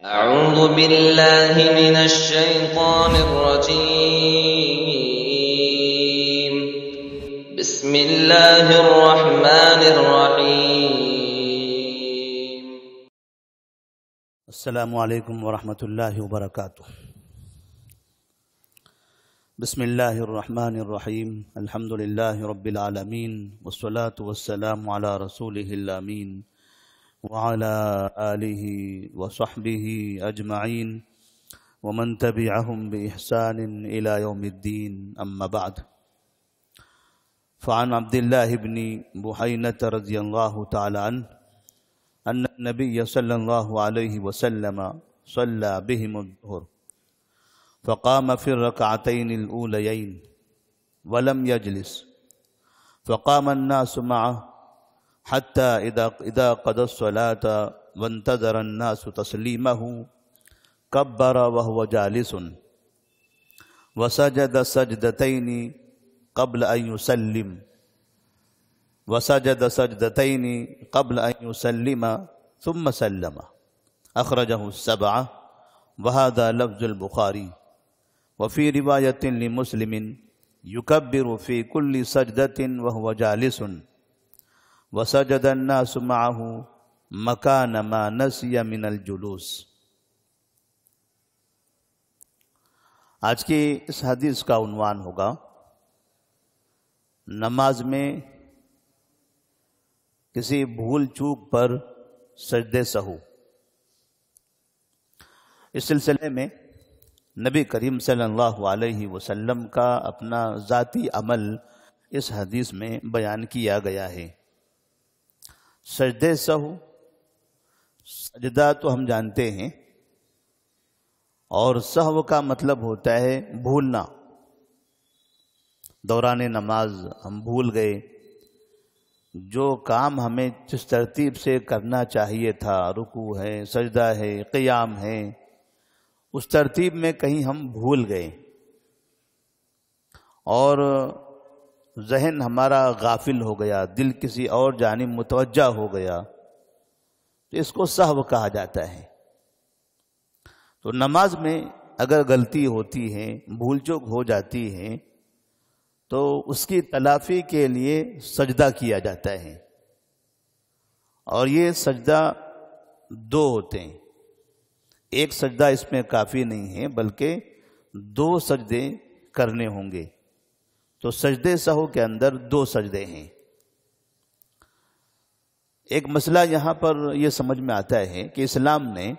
أعوذ بالله من الشيطان الرجيم. بسم الله الرحمن الرحيم. السلام علیکم ورحمۃ اللہ وبرکاتہ. بسم اللہ الرحمن الرحیم. الحمد للہ رب العالمین والصلاة والسلام علی رسولہ الامین وعلى آلہ وصحبہ اجمعین ومن تبعہم بإحسان الى یوم الدین. اما بعد، فعن عبد اللہ بن بحینۃ رضی اللہ تعالی عنہ ان النبی صلی اللہ علیہ وسلم صلی بهم الظہر فقام في الركعتين الأوليين ولم يجلس فقام الناس معه حتى إذا قضى الصلاة وانتظر الناس تسليمه كبر وهو جالس وسجد سجدتين قبل أن يسلم ثم سلم. أخرجه السبعة وهذا لفظ البخاري. وفي رواية لمسلم يكبر في كل سجدة وهو جالس وسجد الناس معه مكان ما نسي من الجلوس. آج کی اس حدیث کا عنوان ہوگا نماز میں کسی بھول چوک پر سجدے سہو. اس سلسلے میں نبی کریم صلی اللہ علیہ وسلم کا اپنا ذاتی عمل اس حدیث میں بیان کیا گیا ہے. سجدے سہو، سجدہ تو ہم جانتے ہیں، اور سہو کا مطلب ہوتا ہے بھولنا. دوران نماز ہم بھول گئے، جو کام ہمیں جس ترتیب سے کرنا چاہیے تھا، رکوع ہے، سجدہ ہے، قیام ہے، اس ترتیب میں کہیں ہم بھول گئے اور ذہن ہمارا غافل ہو گیا، دل کسی اور جانب متوجہ ہو گیا، تو اس کو سہو کہا جاتا ہے. تو نماز میں اگر غلطی ہوتی ہے، بھول چوک ہو جاتی ہے، تو اس کی تلافی کے لیے سجدہ کیا جاتا ہے. اور یہ سجدہ دو ہوتے ہیں. ایک سجدہ اس میں کافی نہیں ہے، بلکہ دو سجدے کرنے ہوں گے. تو سجدے سہو کے اندر دو سجدے ہیں. ایک مسئلہ یہاں پر یہ سمجھ میں آتا ہے کہ اسلام نے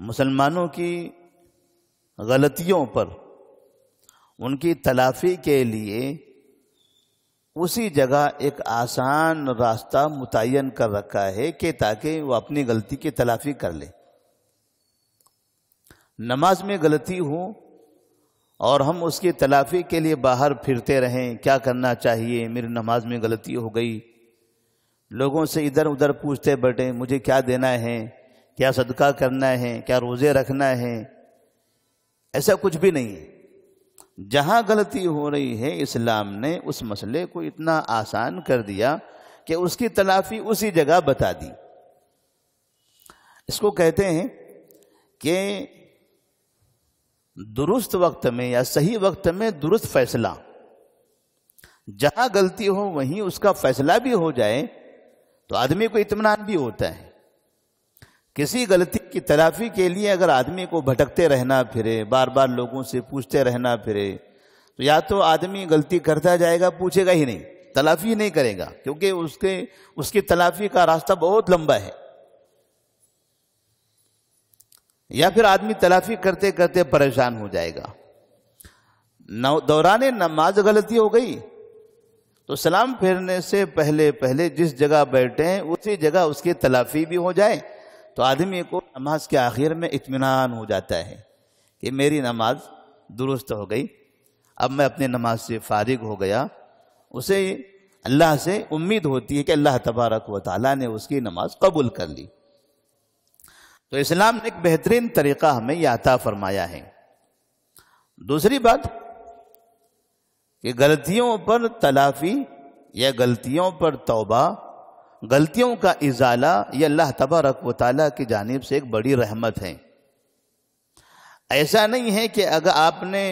مسلمانوں کی غلطیوں پر ان کی تلافی کے لیے اسی جگہ ایک آسان راستہ متعین کر رکھا ہے کہ تاکہ وہ اپنی غلطی کی تلافی کر لے. نماز میں غلطی ہو اور ہم اس کی تلافی کے لیے باہر پھرتے رہیں، کیا کرنا چاہیے، میری نماز میں غلطی ہو گئی، لوگوں سے ادھر ادھر پوچھتے بیٹھیں مجھے کیا دینا ہے، کیا صدقہ کرنا ہے، کیا روزے رکھنا ہے. ایسا کچھ بھی نہیں ہے. جہاں غلطی ہو رہی ہے اسلام نے اس مسئلے کو اتنا آسان کر دیا کہ اس کی تلافی اسی جگہ بتا دی. اس کو کہتے ہیں کہ درست وقت میں یا صحیح وقت میں درست فیصلہ. جہاں غلطی ہو وہیں اس کا فیصلہ بھی ہو جائے تو آدمی کو اطمینان بھی ہوتا ہے. کسی غلطی کی تلافی کے لیے اگر آدمی کو بھٹکتے رہنا پھرے، بار بار لوگوں سے پوچھتے رہنا پھرے، تو یا تو آدمی غلطی کرتا جائے گا، پوچھے گا ہی نہیں، تلافی نہیں کرے گا، کیونکہ اس کی تلافی کا راستہ بہت لمبا ہے. یا پھر آدمی تلافی کرتے کرتے پریشان ہو جائے گا. دوران نماز غلطی ہو گئی تو سلام پھیرنے سے پہلے جس جگہ بیٹھے ہیں اسی جگہ اس کی تلافی بھی ہو جائے تو آدمی کو نماز کے آخر میں اطمینان ہو جاتا ہے کہ میری نماز درست ہو گئی، اب میں اپنی نماز سے فارغ ہو گیا. اسے اللہ سے امید ہوتی ہے کہ اللہ تبارک و تعالیٰ نے اس کی نماز قبول کر لی. تو اسلام نے ایک بہترین طریقہ ہمیں یہ عطا فرمایا ہے. دوسری بات کہ غلطیوں پر تلافی یا غلطیوں پر توبہ غلطیوں کا ازالہ یہ اللہ تبارک و تعالیٰ کی جانب سے ایک بڑی رحمت ہے۔ ایسا نہیں ہے کہ اگر آپ نے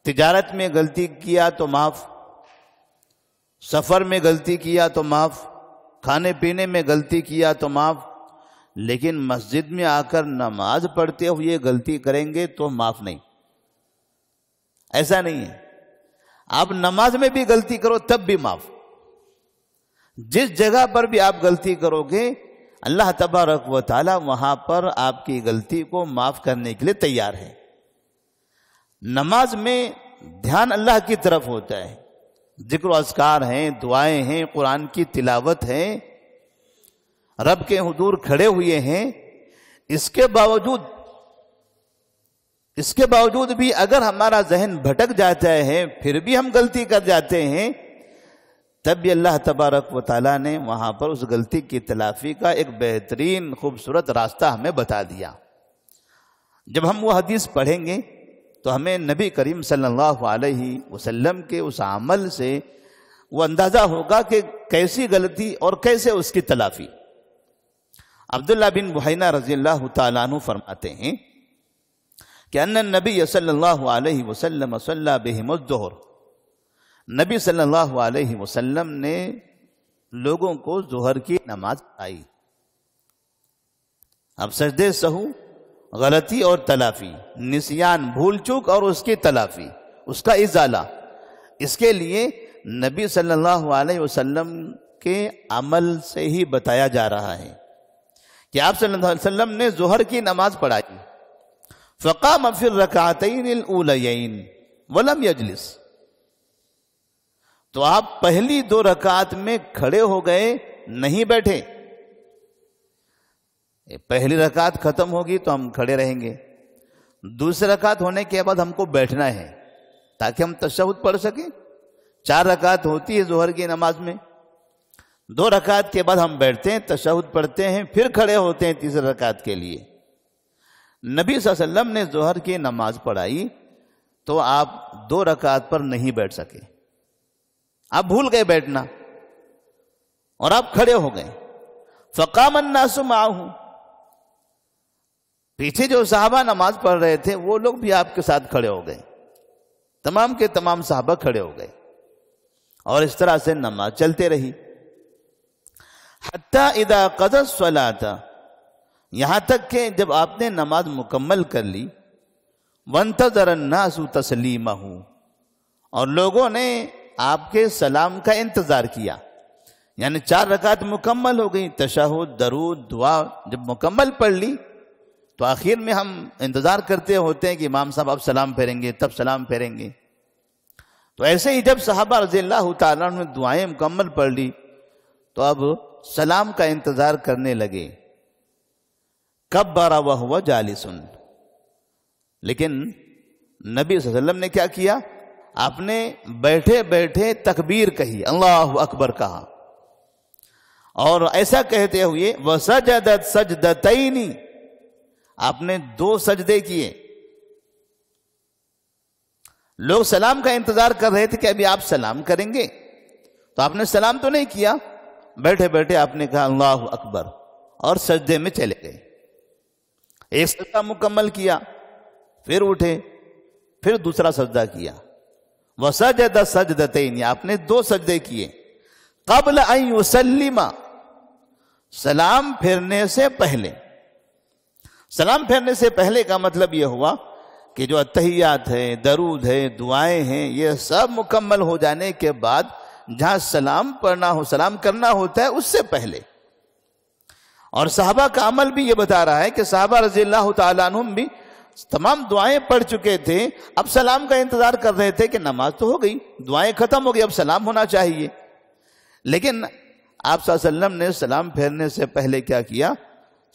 تجارت میں غلطی کیا تو معاف، سفر میں غلطی کیا تو معاف، کھانے پینے میں غلطی کیا تو معاف، لیکن مسجد میں آ کر نماز پڑھتے ہوئے غلطی کریں گے تو معاف نہیں۔ ایسا نہیں ہے، آپ نماز میں بھی غلطی کرو تب بھی معاف۔ جس جگہ پر بھی آپ غلطی کرو گے اللہ تبارک و تعالی وہاں پر آپ کی غلطی کو معاف کرنے کے لیے تیار ہے۔ نماز میں دھیان اللہ کی طرف ہوتا ہے، ذکر و اذکار ہیں، دعائیں ہیں، قرآن کی تلاوت ہے، رب کے حضور کھڑے ہوئے ہیں۔ اس کے باوجود بھی اگر ہمارا ذہن بھٹک جاتا ہے، پھر بھی ہم غلطی کر جاتے ہیں، تب بھی اللہ تبارک و تعالیٰ نے وہاں پر اس غلطی کی تلافی کا ایک بہترین خوبصورت راستہ ہمیں بتا دیا۔ جب ہم وہ حدیث پڑھیں گے تو ہمیں نبی کریم صلی اللہ علیہ وسلم کے اس عمل سے وہ اندازہ ہوگا کہ کیسی غلطی اور کیسے اس کی تلافی۔ عبداللہ بن بحینہ رضی اللہ تعالیٰ عنہ فرماتے ہیں کہ ان النبی صلی اللہ علیہ وسلم صلی بہم الظہر، نبی صلی اللہ علیہ وسلم نے لوگوں کو ظہر کی نماز پڑھائی۔ اب سجدے سہو، غلطی اور تلافی، نسیان بھول چوک اور اس کی تلافی، اس کا ازالہ، اس کے لیے نبی صلی اللہ علیہ وسلم کے عمل سے ہی بتایا جا رہا ہے کہ آپ صلی اللہ علیہ وسلم نے ظہر کی نماز پڑھائی، فقام فی الرکعتین الاولیین ولم یجلس، تو آپ پہلی 2 رکعت میں کھڑے ہو گئے، نہیں بیٹھے۔ پہلی رکعت ختم ہوگی تو ہم کھڑے رہیں گے، دوسری رکعت ہونے کے بعد ہم کو بیٹھنا ہے تاکہ ہم تشہد پڑھ سکیں۔ 4 رکعت ہوتی ہے ظہر کی نماز میں، 2 رکعت کے بعد ہم بیٹھتے ہیں، تشہد پڑھتے ہیں، پھر کھڑے ہوتے ہیں تیسری رکعت کے لیے۔ نبی صلی اللہ علیہ وسلم نے ظہر کی نماز پڑھائی تو آپ 2 رکعت پر نہیں بیٹھ سکے، آپ بھول گئے بیٹھنا اور آپ کھڑے ہو گئے۔ فقام الناس معه، پیچھے جو صحابہ نماز پڑھ رہے تھے وہ لوگ بھی آپ کے ساتھ کھڑے ہو گئے، تمام کے تمام صحابہ کھڑے ہو گئے، اور اس طرح سے نماز چلتے رہی۔ حتی اذا قضى الصلاة، یہاں تک کہ جب آپ نے نماز مکمل کر لی، وانتظر الناس تسلیمہ، اور لوگوں نے آپ کے سلام کا انتظار کیا، یعنی 4 رکعت مکمل ہو گئی، تشہد، درود، دعا جب مکمل پڑھ لی تو آخر میں ہم انتظار کرتے ہوتے ہیں کہ امام صاحب اب سلام پھیریں گے، تب سلام پھیریں گے۔ تو ایسے ہی جب صحابہ رضی اللہ تعالیٰ عنہ نے دعائیں مکمل پڑھ لی تو اب سلام کا انتظار کرنے لگے۔ کبر وہو جالس، لیکن نبی صلی اللہ علیہ وسلم نے کیا کیا؟ آپ نے بیٹھے بیٹھے تکبیر کہی، اللہ اکبر کہا، اور ایسا کہتے ہوئے وسجدت سجدتین، آپ نے 2 سجدے کیے۔ لوگ سلام کا انتظار کر رہے تھے کہ ابھی آپ سلام کریں گے، تو آپ نے سلام تو نہیں کیا، بیٹھے بیٹھے آپ نے کہا اللہ اکبر اور سجدے میں چلے گئے۔ ایک سجدہ مکمل کیا، پھر اٹھے، پھر دوسرا سجدہ کیا، وسجد سجدتین، آپ نے 2 سجدے کیے۔ قبل ان یسلم، سلام پھیرنے سے پہلے۔ سلام پھیرنے سے پہلے کا مطلب یہ ہوا کہ جو اتحیات ہے، درود ہے، دعائیں ہیں، یہ سب مکمل ہو جانے کے بعد جہاں سلام پڑھنا ہو، سلام کرنا ہوتا ہے اس سے پہلے۔ اور صحابہ کا عمل بھی یہ بتا رہا ہے کہ صحابہ رضی اللہ تعالیٰ عنہم بھی تمام دعائیں پڑھ چکے تھے، اب سلام کا انتظار کر رہے تھے کہ نماز تو ہو گئی، دعائیں ختم ہو گئی، اب سلام ہونا چاہیے۔ لیکن آپ صلی اللہ علیہ وسلم نے سلام پھیرنے سے پہلے کیا کیا؟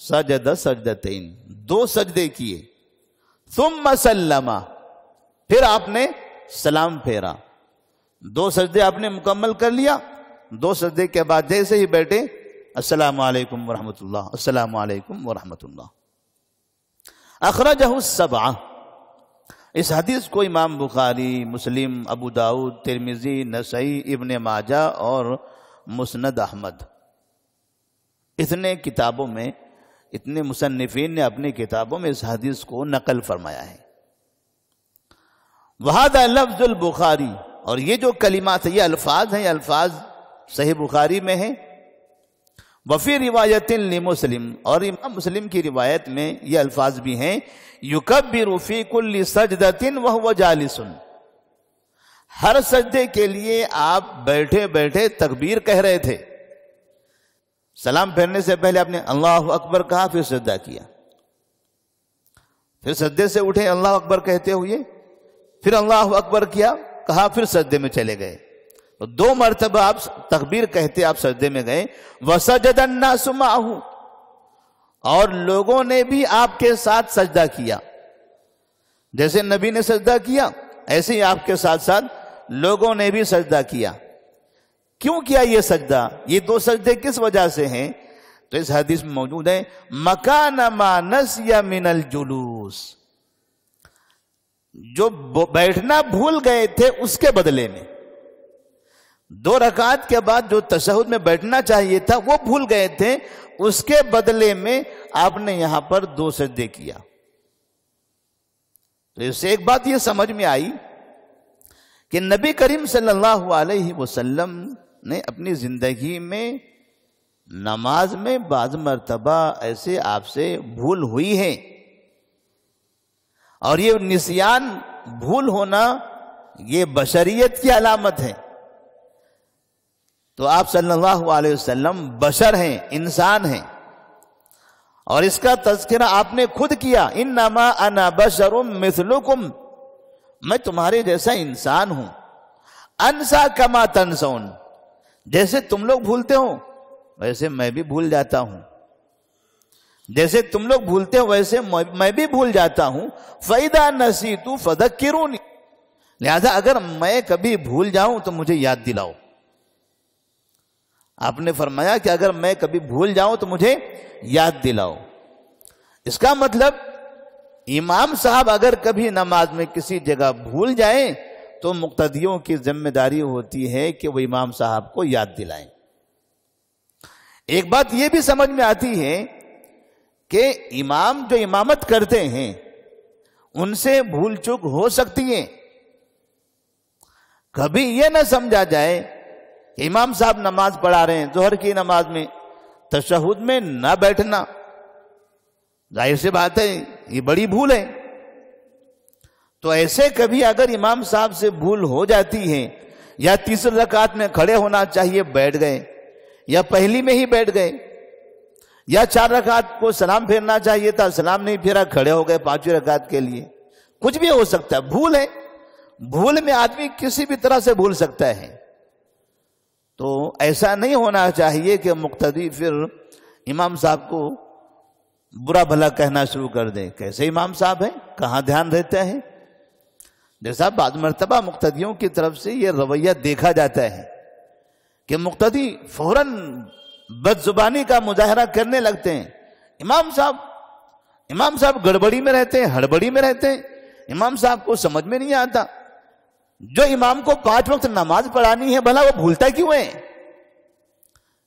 سجد سجدتین، 2 سجدے کیے، ثم سلم، پھر آپ نے سلام پھیرا۔ 2 سجدے آپ نے مکمل کر لیا، 2 سجدے کے بعد جیسے ہی بیٹھے، السلام علیکم ورحمۃ اللہ، السلام علیکم ورحمۃ اللہ۔ اخرجہ السبعہ، اس حدیث کو امام بخاری، مسلم، ابو داؤد، ترمذی، نسائی، ابن ماجہ اور مسند احمد اتنے کتابوں میں، اتنے مصنفین نے اپنی کتابوں میں اس حدیث کو نقل فرمایا ہے. وہذا لفظ البخاری، اور یہ جو کلمات ہیں، یہ الفاظ ہیں، یہ الفاظ صحیح بخاری میں ہیں. وفی روایت لمسلم، اور امام مسلم کی روایت میں یہ الفاظ بھی ہیں، یکبر فی کل سجدۃ وہو جالس، ہر سجدے کے لیے آپ بیٹھے بیٹھے تکبیر کہہ رہے تھے. سلام پھیرنے سے پہلے آپ نے اللہ اکبر کہا، پھر سجدہ کیا، پھر سجدے سے اٹھے اللہ اکبر کہتے ہوئے، پھر اللہ اکبر کیا کہا، پھر سجدے میں چلے گئے. تو 2 مرتبہ آپ تکبیر کہتے آپ سجدے میں گئے. وَسَجَدَ النَّاسُ مَعَهُ، اور لوگوں نے بھی آپ کے ساتھ سجدہ کیا. جیسے نبی نے سجدہ کیا ایسے ہی آپ کے ساتھ ساتھ لوگوں نے بھی سجدہ کیا. کیوں کیا یہ سجدہ؟ یہ 2 سجدے کس وجہ سے ہیں؟ تو اس حدیث میں موجود ہے، مَكَانَ مَا نَسْيَ مِنَ الْجُلُوسِ، جو بیٹھنا بھول گئے تھے اس کے بدلے میں. 2 رکعت کے بعد جو تشہد میں بیٹھنا چاہیے تھا وہ بھول گئے تھے، اس کے بدلے میں آپ نے یہاں پر 2 سجدے کیا. تو اس سے ایک بات یہ سمجھ میں آئی کہ نبی کریم صلی اللہ علیہ وسلم نے اپنی زندگی میں نماز میں بعض مرتبہ ایسے آپ سے بھول ہوئی ہے، اور یہ نسیان، بھول ہونا، یہ بشریت کی علامت ہے. تو آپ صلی اللہ علیہ وسلم بشر ہیں، انسان ہیں، اور اس کا تذکرہ آپ نے خود کیا، انما انا بشر مثلکم، میں تمہارے جیسا انسان ہوں. انسا کما تنسون، جیسے تم لوگ بھولتے ہو ویسے میں بھی بھول جاتا ہوں، جیسے تم لوگ بھولتے ہو ویسے میں بھی بھول جاتا ہوں. فَإِذَا نَسِيتُ فَذَكِّرُونِ، لہذا اگر میں کبھی بھول جاؤں تو مجھے یاد دلاؤ. آپ نے فرمایا کہ اگر میں کبھی بھول جاؤں تو مجھے یاد دلاؤ. اس کا مطلب امام صاحب اگر کبھی نماز میں کسی جگہ بھول جائیں تو مقتدیوں کی ذمہ داری ہوتی ہے کہ وہ امام صاحب کو یاد دلائیں. ایک بات یہ بھی سمجھ میں آتی ہے کہ امام جو امامت کرتے ہیں ان سے بھول چوک ہو سکتی ہے. کبھی یہ نہ سمجھا جائے کہ امام صاحب نماز پڑھا رہے ہیں، ظہر کی نماز میں تشہد میں نہ بیٹھنا، ظاہر سی بات ہے یہ بڑی بھول ہے. تو ایسے کبھی اگر امام صاحب سے بھول ہو جاتی ہے، یا تیسری رکعت میں کھڑے ہونا چاہیے بیٹھ گئے، یا پہلی میں ہی بیٹھ گئے، یا 4 رکعت کو سلام پھیرنا چاہیے تھا سلام نہیں پھیرا، کھڑے ہو گئے 5ویں رکعت کے لیے، کچھ بھی ہو سکتا ہے، بھول ہے. بھول میں آدمی کسی بھی طرح سے بھول سکتا ہے. تو ایسا نہیں ہونا چاہیے کہ مقتدی پھر امام صاحب کو برا بھلا کہنا شروع کر دیں، کیسے امام صاحب ہیں، کہاں دھیان رہتا ہے. جیسا بعض مرتبہ مقتدیوں کی طرف سے یہ رویہ دیکھا جاتا ہے کہ مقتدی فوراً بد زبانی کا مظاہرہ کرنے لگتے ہیں. امام صاحب گڑبڑی میں رہتے ہیں، ہڑبڑی میں رہتے ہیں، امام صاحب کو سمجھ میں نہیں آتا. جو امام کو 5 وقت نماز پڑھانی ہے بھلا وہ بھولتا کیوں ہے؟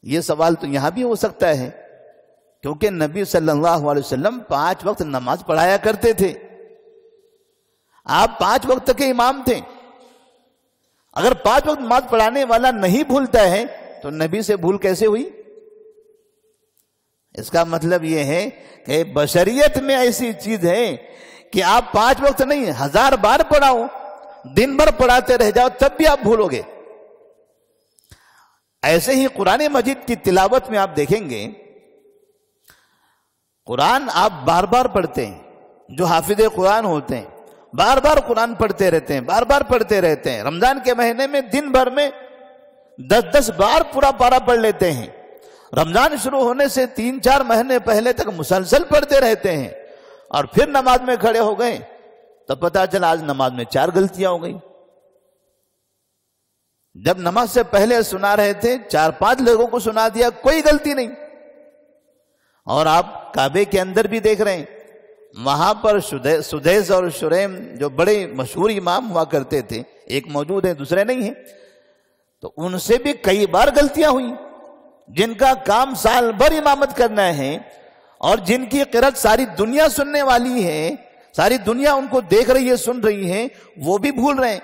یہ سوال تو یہاں بھی ہو سکتا ہے، کیونکہ نبی صلی اللہ علیہ وسلم 5 وقت نماز پڑھایا کرتے تھے. آپ 5 وقت کے امام تھے. اگر 5 وقت نماز پڑھانے والا نہیں بھولتا ہے تو نبی سے بھول کیسے ہوئی؟ اس کا مطلب یہ ہے کہ بشریت میں ایسی چیز ہے کہ آپ 5 وقت نہیں 1000 بار پڑھاؤ، دن بھر پڑھاتے رہ جاؤ تب بھی آپ بھولو گے. ایسے ہی قرآن مجید کی تلاوت میں آپ دیکھیں گے، قرآن آپ بار بار پڑھتے ہیں، جو حافظ قرآن ہوتے ہیں بار بار قرآن پڑھتے رہتے ہیں، بار بار پڑھتے رہتے ہیں. رمضان کے مہینے میں دن بھر میں 10 بار پورا پارا پڑھ لیتے ہیں. رمضان شروع ہونے سے 3-4 مہینے پہلے تک مسلسل پڑھتے رہتے ہیں، اور پھر نماز میں کھڑے ہو گئے تو پتا چلا آج نماز میں 4 غلطیاں ہو گئی. جب نماز سے پہلے سنا رہے تھے 4-5 لوگوں کو سنا دیا، کوئی غلطی نہیں. اور آپ کعبے کے اندر بھی دیکھ رہے ہیں، وہاں پر سدیس اور شریم جو بڑے مشہور امام ہوا کرتے تھے، ایک موجود ہیں دوسرے نہیں ہیں، تو ان سے بھی کئی بار غلطیاں ہوئی. جن کا کام سال بھر امامت کرنا ہے اور جن کی قرأت ساری دنیا سننے والی ہے، ساری دنیا ان کو دیکھ رہی ہے، سن رہی ہے، وہ بھی بھول رہے ہیں۔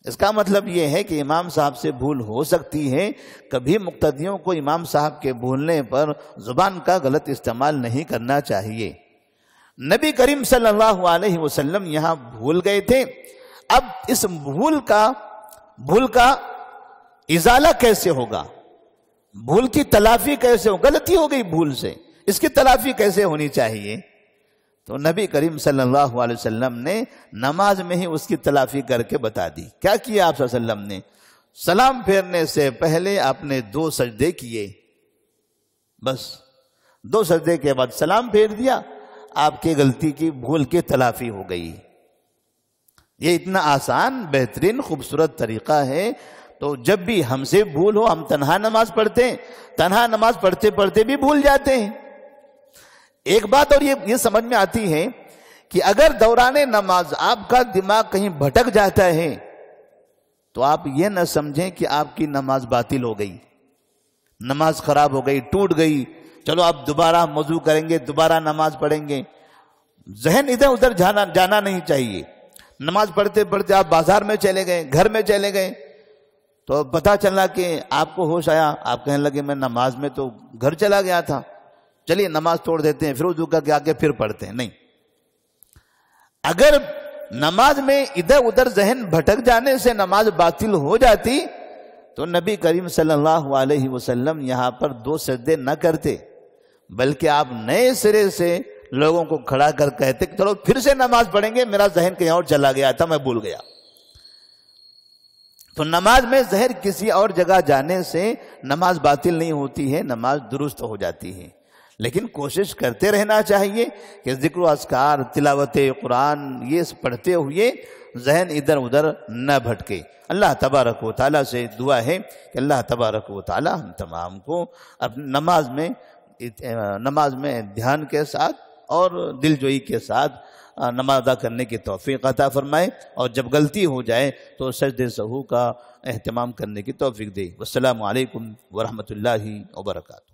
اس کا مطلب یہ ہے کہ امام صاحب سے بھول ہو سکتی ہے، کبھی مقتدیوں کو امام صاحب کے بھولنے پر زبان کا غلط استعمال نہیں کرنا چاہیے۔ نبی کریم صلی اللہ علیہ وسلم یہاں بھول گئے تھے، اب اس بھول کا ازالہ کیسے ہوگا، بھول کی تلافی کیسے ہو، غلطی ہو گئی بھول سے، اس کی تلافی کیسے ہونی چاہیے؟ تو نبی کریم صلی اللہ علیہ وسلم نے نماز میں ہی اس کی تلافی کر کے بتا دی۔ کیا کیا آپ صلی اللہ علیہ وسلم نے؟ سلام پھیرنے سے پہلے آپ نے 2 سجدے کیے، بس 2 سجدے کے بعد سلام پھیر دیا، آپ کی غلطی کی بھول کی تلافی ہو گئی۔ یہ اتنا آسان، بہترین، خوبصورت طریقہ ہے۔ تو جب بھی ہم سے بھول ہو، ہم تنہا نماز پڑھتے ہیں، تنہا نماز پڑھتے پڑھتے بھی بھول جاتے ہیں۔ ایک بات اور یہ سمجھ میں آتی ہے کہ اگر دوران نماز آپ کا دماغ کہیں بھٹک جاتا ہے تو آپ یہ نہ سمجھیں کہ آپ کی نماز باطل ہو گئی، نماز خراب ہو گئی، ٹوٹ گئی، چلو آپ دوبارہ وضو کریں گے، دوبارہ نماز پڑھیں گے۔ ذہن ادھر ادھر جانا نہیں چاہیے۔ نماز پڑھتے پڑھتے آپ بازار میں چلے گئے، گھر میں چلے گئے، تو پتہ چلا کہ آپ کو ہوش آیا، آپ کہنے لگے میں نماز میں تو گھر چلا گیا تھا، چلیے نماز توڑ دیتے ہیں، پھر وضو کر کے آگے پھر پڑھتے ہیں۔ نہیں، اگر نماز میں ادھر ادھر ذہن بھٹک جانے سے نماز باطل ہو جاتی تو نبی کریم صلی اللہ علیہ وسلم یہاں پر 2 سجدے نہ کرتے، بلکہ آپ نئے سرے سے لوگوں کو کھڑا کر کہتے کہ چلو پھر سے نماز پڑھیں گے، میرا ذہن کہیں اور چلا گیا تھا، میں بھول گیا۔ تو نماز میں ذہن کسی اور جگہ جانے سے نماز باطل نہیں ہوتی ہے، نماز درست ہو جاتی ہے۔ لیکن کوشش کرتے رہنا چاہیے کہ ذکر و اذکار، تلاوت قرآن یہ پڑھتے ہوئے ذہن ادھر ادھر نہ بھٹکے۔ اللہ تبارک و تعالیٰ سے دعا ہے کہ اللہ تبارک و تعالیٰ ہم تمام کو نماز میں دھیان کے ساتھ اور دل جوئی کے ساتھ نماز ادا کرنے کی توفیق عطا فرمائے، اور جب غلطی ہو جائے تو سجدے سہو کا اہتمام کرنے کی توفیق دے۔ والسلام علیکم ورحمۃ اللہ وبرکاتہ۔